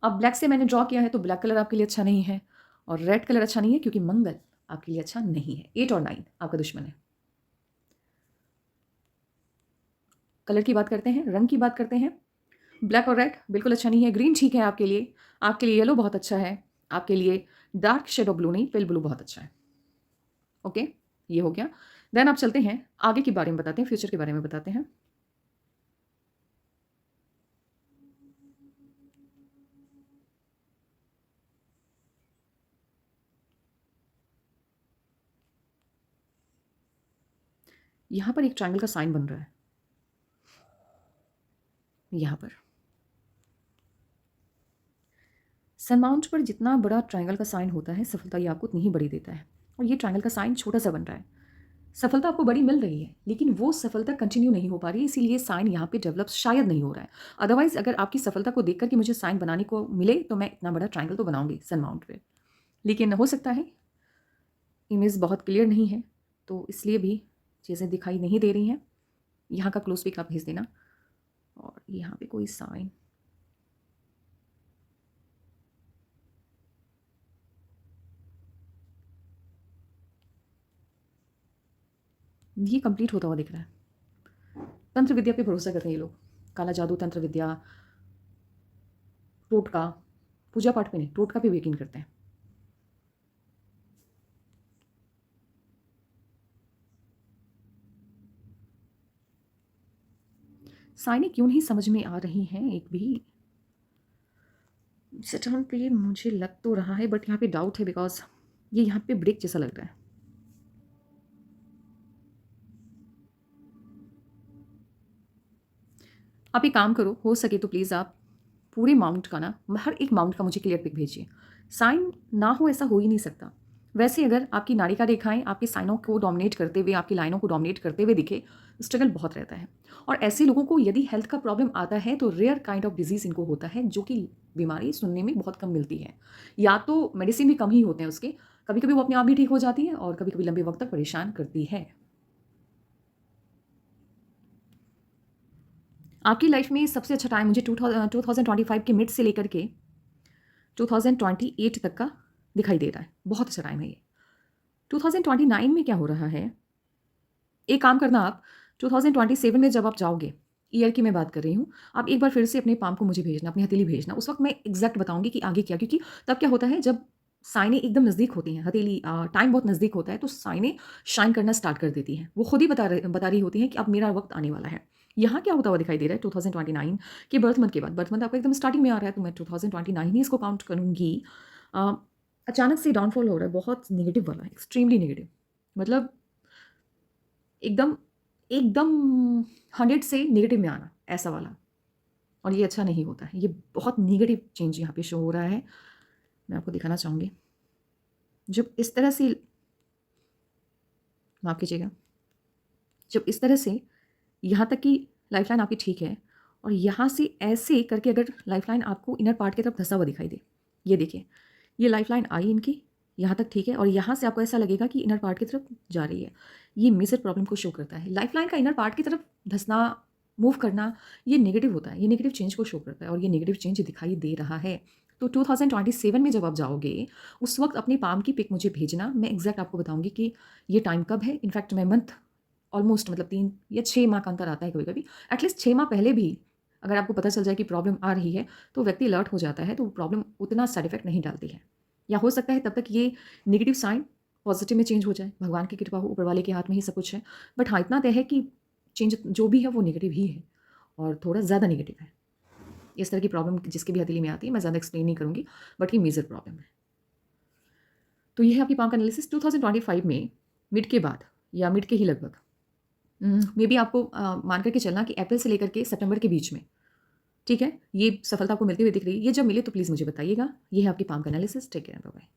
अब ब्लैक से मैंने ड्रॉ किया है तो ब्लैक कलर आपके लिए अच्छा नहीं है और रेड कलर अच्छा नहीं है, क्योंकि मंगल आपके लिए अच्छा नहीं है। 8 और 9 आपका दुश्मन है। कलर की बात करते हैं, रंग की बात करते हैं। ब्लैक और रेड बिल्कुल अच्छा नहीं है। ग्रीन ठीक है आपके लिए। आपके लिए येलो बहुत अच्छा है। आपके लिए डार्क शेड ऑफ ब्लू नहीं, पेल ब्लू बहुत अच्छा है। ओके, ये हो गया। देन आप चलते हैं आगे के बारे में बताते हैं, फ्यूचर के बारे में बताते हैं। यहाँ पर एक ट्रायंगल का साइन बन रहा है, यहाँ पर सन माउंट पर जितना बड़ा ट्रायंगल का साइन होता है, सफलता ये आपको उतनी ही बड़ी देता है। और ये ट्रायंगल का साइन छोटा सा बन रहा है। सफलता आपको बड़ी मिल रही है, लेकिन वो सफलता कंटिन्यू नहीं हो पा रही है, इसीलिए साइन यहाँ पे डेवलप शायद नहीं हो रहा है। अदरवाइज अगर आपकी सफलता को देख कर के मुझे साइन बनाने को मिले तो मैं इतना बड़ा ट्रायंगल तो बनाऊंगी सन माउंट पे। लेकिन हो सकता है इमेज बहुत क्लियर नहीं है, तो इसलिए भी चीज़ें दिखाई नहीं दे रही हैं। यहाँ का क्लोज पिक आप भेज देना। और यहाँ पे कोई साइन, ये कंप्लीट होता हुआ दिख रहा है। तंत्र विद्या पे भरोसा करते हैं ये लोग। काला जादू, तंत्र विद्या, टोटका, पूजा पाठ पे नहीं, टोटका पे यकीन करते हैं। साइनें क्यों नहीं समझ में आ रही हैं एक भी। सटर्न पे मुझे लग तो रहा है, बट यहाँ पे डाउट है, बिकॉज ये यहाँ पे ब्रेक जैसा लग रहा है। आप एक काम करो, हो सके तो प्लीज़ आप पूरे माउंट का ना, हर एक माउंट का मुझे क्लियर पिक भेजिए। साइन ना हो ऐसा हो ही नहीं सकता। वैसे अगर आपकी नाड़िका रेखाएं आपके साइनों को डोमिनेट करते हुए, आपकी लाइनों को डोमिनेट करते हुए दिखे, स्ट्रगल बहुत रहता है। और ऐसे लोगों को यदि हेल्थ का प्रॉब्लम आता है तो रेयर काइंड ऑफ डिजीज़ इनको होता है, जो कि बीमारी सुनने में बहुत कम मिलती है। या तो मेडिसिन भी कम ही होते हैं उसके, कभी कभी वो अपने आप भी ठीक हो जाती है और कभी कभी लंबे वक्त तक परेशान करती है। आपकी लाइफ में सबसे अच्छा टाइम मुझे 2025 के मिड से लेकर के 2028 तक का दिखाई दे रहा है। बहुत अच्छा टाइम है ये। 2029 में क्या हो रहा है, एक काम करना आप 2027 में जब आप जाओगे, ईयर की मैं बात कर रही हूँ, आप एक बार फिर से अपने पाम को मुझे भेजना, अपनी हथेली भेजना। उस वक्त मैं एग्जैक्ट बताऊंगी कि आगे क्या, क्योंकि तब क्या होता है जब साइनें एकदम नज़दीक होती हैं, हथेली टाइम बहुत नज़दीक होता है, तो साइनें शाइन करना स्टार्ट कर देती हैं। वो खुद ही बता रही होती हैं कि अब मेरा वक्त आने वाला है। यहाँ क्या होता हुआ दिखाई दे रहा है 2029 के बर्थ मंथ के बाद। बर्थ मंथ आपका एकदम स्टार्टिंग में आ रहा है, तो मैं 2029 ही इसको काउंट करूँगी। अचानक से डाउनफॉल हो रहा है, बहुत नेगेटिव वाला, एक्सट्रीमली नेगेटिव। मतलब एकदम एकदम 100 से नेगेटिव में आना, ऐसा वाला। और ये अच्छा नहीं होता है, ये बहुत नेगेटिव चेंज यहाँ पे शो हो रहा है। मैं आपको दिखाना चाहूँगी, जब इस तरह से, माफ़ कीजिएगा, जब इस तरह से यहाँ तक कि लाइफलाइन आपकी ठीक है, और यहाँ से ऐसे करके अगर लाइफलाइन आपको इनर पार्ट की तरफ धंसा हुआ दिखाई दे, ये देखिए, ये लाइफलाइन आई इनकी यहाँ तक ठीक है, और यहाँ से आपको ऐसा लगेगा कि इनर पार्ट की तरफ जा रही है। ये मेजर प्रॉब्लम को शो करता है। लाइफलाइन का इनर पार्ट की तरफ धंसना, मूव करना, ये नेगेटिव होता है, ये नेगेटिव चेंज को शो करता है, और ये नेगेटिव चेंज दिखाई दे रहा है। तो 2027 में जब आप जाओगे, उस वक्त अपने पाम की पिक मुझे भेजना। मैं एग्जैक्ट आपको बताऊंगी कि ये टाइम कब है। इनफैक्ट मैं मंथ ऑलमोस्ट, मतलब 3 या 6 माह का अंतर आता है कभी कभी। एटलीस्ट 6 माह पहले भी अगर आपको पता चल जाए कि प्रॉब्लम आ रही है, तो व्यक्ति अलर्ट हो जाता है, तो प्रॉब्लम उतना साइड इफेक्ट नहीं डालती है। या हो सकता है तब तक ये नेगेटिव साइन पॉजिटिव में चेंज हो जाए। भगवान की कृपा हो, ऊपर वाले के हाथ में ही सब कुछ है। बट हाँ, इतना तय है कि चेंज जो भी है वो नेगेटिव ही है, और थोड़ा ज़्यादा नेगेटिव है। इस तरह की प्रॉब्लम जिसके भी हथेली में आती है, मैं ज़्यादा एक्सप्लेन नहीं करूँगी, बट ये मेजर प्रॉब्लम है। तो ये है आपकी पाम का एनालिसिस 2025 में, मिड के बाद या मिड के ही लगभग। मे बी आपको मान करके चलना कि अप्रैल से लेकर के सितंबर के बीच में, ठीक है, ये सफलता आपको मिलती हुई दिख रही है। ये जब मिले तो प्लीज़ मुझे बताइएगा। ये है आपकी पाम का analysis. Take care, bye bye.